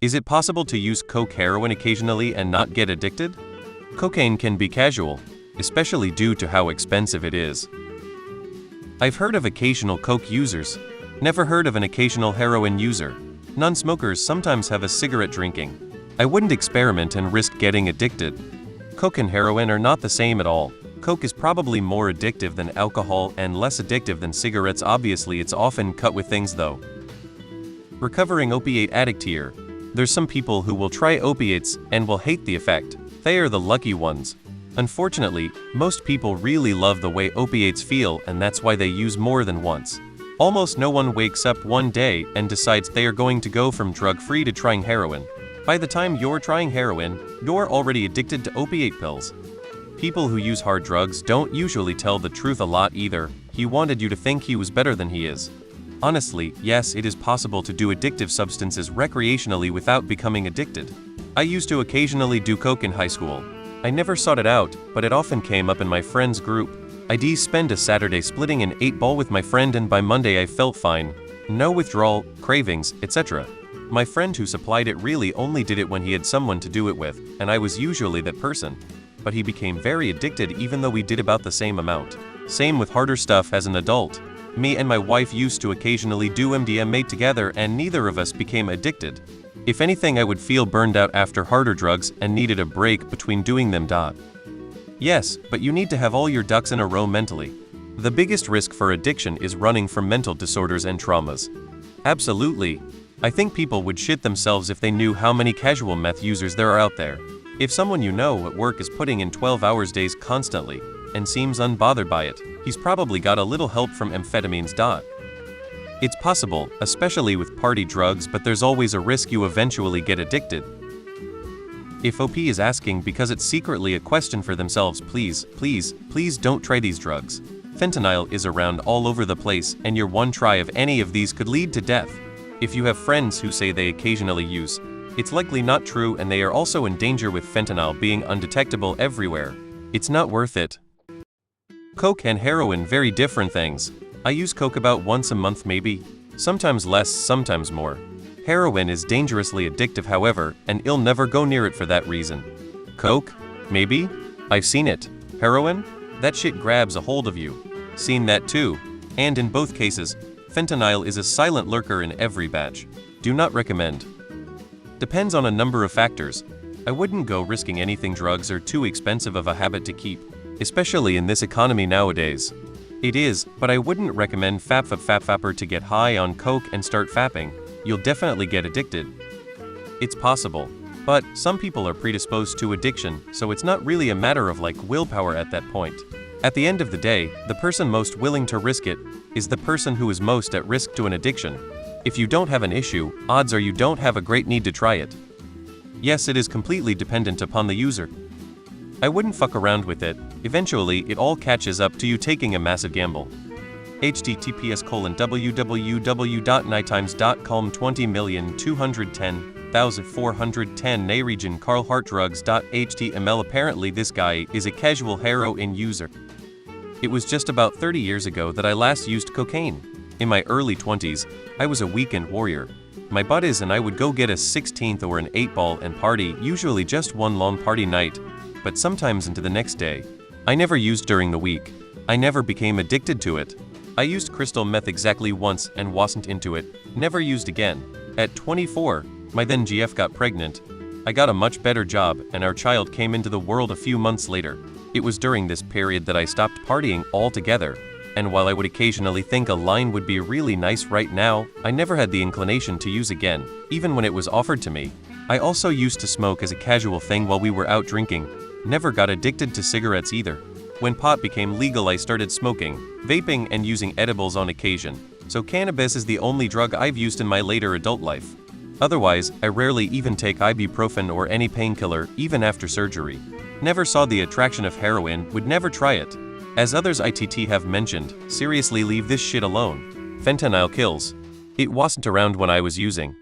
Is it possible to use coke heroin occasionally and not get addicted? Cocaine can be casual, especially due to how expensive it is. I've heard of occasional coke users, never heard of an occasional heroin user. Non-smokers sometimes have a cigarette drinking. I wouldn't experiment and risk getting addicted. Coke and heroin are not the same at all. Coke is probably more addictive than alcohol and less addictive than cigarettes. Obviously, it's often cut with things though. Recovering opiate addict here. There's some people who will try opiates and will hate the effect. They are the lucky ones. Unfortunately, most people really love the way opiates feel, and that's why they use more than once. Almost no one wakes up one day and decides they are going to go from drug-free to trying heroin. By the time you're trying heroin, you're already addicted to opiate pills. People who use hard drugs don't usually tell the truth a lot either. He wanted you to think he was better than he is. Honestly, yes, it is possible to do addictive substances recreationally without becoming addicted. I used to occasionally do coke in high school. I never sought it out, but it often came up in my friend's group. I'd spend a Saturday splitting an 8-ball with my friend, and by Monday I felt fine. No withdrawal, cravings, etc. My friend who supplied it really only did it when he had someone to do it with, and I was usually that person. But he became very addicted even though we did about the same amount. Same with harder stuff as an adult. Me and my wife used to occasionally do MDMA together, and neither of us became addicted. If anything, I would feel burned out after harder drugs and needed a break between doing them. Yes, but you need to have all your ducks in a row mentally. The biggest risk for addiction is running from mental disorders and traumas. Absolutely. I think people would shit themselves if they knew how many casual meth users there are out there. If someone you know at work is putting in 12-hour days constantly and seems unbothered by it, he's probably got a little help from amphetamines. It's possible, especially with party drugs, but there's always a risk you eventually get addicted. If OP is asking because it's secretly a question for themselves, please don't try these drugs. Fentanyl is around all over the place, and your one try of any of these could lead to death. If you have friends who say they occasionally use, it's likely not true, and they are also in danger with fentanyl being undetectable everywhere. It's not worth it. Coke and heroin, very different things. I use coke about once a month maybe, sometimes less, sometimes more. Heroin is dangerously addictive however, and I'll never go near it for that reason. Coke? Maybe? I've seen it. Heroin? That shit grabs a hold of you. Seen that too. And in both cases, fentanyl is a silent lurker in every batch. Do not recommend. Depends on a number of factors. I wouldn't go risking anything. Drugs are too expensive of a habit to keep, especially in this economy nowadays. It is, but I wouldn't recommend fapper to get high on coke and start fapping. You'll definitely get addicted. It's possible, but some people are predisposed to addiction, so it's not really a matter of willpower at that point. At the end of the day, the person most willing to risk it is the person who is most at risk to an addiction. If you don't have an issue, odds are you don't have a great need to try it. Yes, it is completely dependent upon the user. I wouldn't fuck around with it. Eventually, it all catches up to you taking a massive gamble. https://www.nighttimes.com 20,210,410 Na region carlhartdrugs.html. Apparently this guy is a casual heroin user. It was just about 30 years ago that I last used cocaine. In my early 20s, I was a weekend warrior. My buddies and I would go get a 16th or an 8-ball and party, usually just one long party night, but sometimes into the next day. I never used during the week. I never became addicted to it. I used crystal meth exactly once and wasn't into it, never used again. At 24, my then GF got pregnant. I got a much better job, and our child came into the world a few months later. It was during this period that I stopped partying altogether. And while I would occasionally think a line would be really nice right now, I never had the inclination to use again, even when it was offered to me. I also used to smoke as a casual thing while we were out drinking. Never got addicted to cigarettes either. When pot became legal, I started smoking, vaping, and using edibles on occasion. So cannabis is the only drug I've used in my later adult life. Otherwise, I rarely even take ibuprofen or any painkiller, even after surgery. Never saw the attraction of heroin, would never try it. As others ITT have mentioned, seriously leave this shit alone. Fentanyl kills. It wasn't around when I was using.